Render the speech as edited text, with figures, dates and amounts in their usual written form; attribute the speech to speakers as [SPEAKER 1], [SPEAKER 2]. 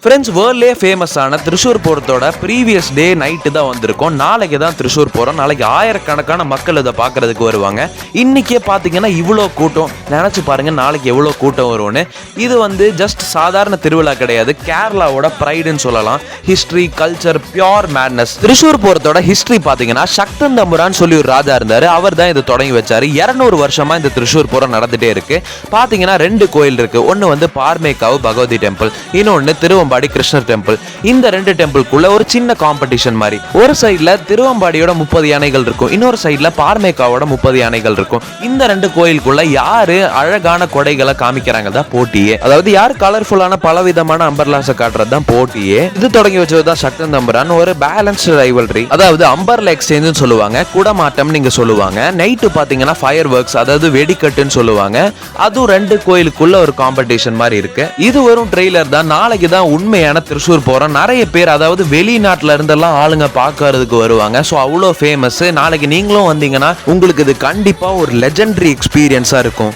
[SPEAKER 1] Friends, வேர்ல்ட்லேயே ஃபேமஸான Thrissur போகிறதோட previous day night தான் வந்திருக்கோம். நாளைக்கு தான் திருச்சூர் போகிறோம். நாளைக்கு ஆயிரக்கணக்கான மக்கள் இதை பார்க்குறதுக்கு வருவாங்க. இன்றைக்கே பார்த்தீங்கன்னா இவ்வளோ கூட்டம். நினச்சி பாருங்கள் நாளைக்கு எவ்வளோ கூட்டம் வரும்னு. இது வந்து ஜஸ்ட் சாதாரண திருவிழா கிடையாது, கேரளாவோட ப்ரைடுன்னு சொல்லலாம். History, culture, pure madness. Thrissur போகிறதோட ஹிஸ்ட்ரி பார்த்தீங்கன்னா சக்தன் தம்புரான்னு சொல்லி ஒரு ராஜா இருந்தார். அவர் தான் இதை தொடங்கி வச்சார். 200 வருஷமாக இந்த திருச்சூர் போகிற நடந்துகிட்டே இருக்குது. பார்த்தீங்கன்னா 2 கோயில் இருக்குது. ஒன்று வந்து பார்மேக்காவு பகவதி டெம்பிள், இன்னொன்று திருவம்பாடி கிருஷ்ணர் டெம்பிள். இந்த 2 டெம்பிள்குள்ள ஒரு சின்ன காம்படிஷன் மாதிரி. ஒரு சைடுல திருவம்பாடியோட 30 யானைகள் இருக்கும், இன்னொரு சைடுல பார்மேக்காவோட 30 யானைகள் இருக்கும். இந்த 2 கோயிலுக்குள்ள யாரு அழகான கொடைகளை காமிக்கிறாங்க தான் போட்டியே. அதாவது யார் கலர்ஃபுல்லான பலவிதமான அம்பர்லாஸை காட்டுறது தான் போட்டியே. இது தொடங்கி வச்சதுதான் சக்தன் தம்புரான். ஒரு பேலன்ஸ்டு ரைவல்ரி, அதாவது அம்பர்ல எக்ஸ்சேஞ்சுன்னு சொல்லுவாங்க, குடமாட்டம் நீங்க சொல்லுவாங்க. நைட்டு பாத்தீங்கன்னா ஃபயர் ஒர்க்ஸ், அதாவது வெடிக்கட்டுன்னு சொல்லுவாங்க. அதுவும் 2 கோயிலுக்குள்ள ஒரு காம்படிஷன் மாதிரி இருக்கு. இது வரும் ட்ரெய்லர் தான். நாளைக்கு தான் உண்மையான திருச்சூர் போறோம். நிறைய பேர், அதாவது வெளிநாட்டுல இருந்தெல்லாம் ஆளுங்க பார்க்கறதுக்கு வருவாங்க. ஸோ அவ்வளோ ஃபேமஸ். நாளைக்கு நீங்களும் வந்தீங்கன்னா உங்களுக்கு இது கண்டிப்பா ஒரு லெஜெண்டரி எக்ஸ்பீரியன்ஸா இருக்கும்.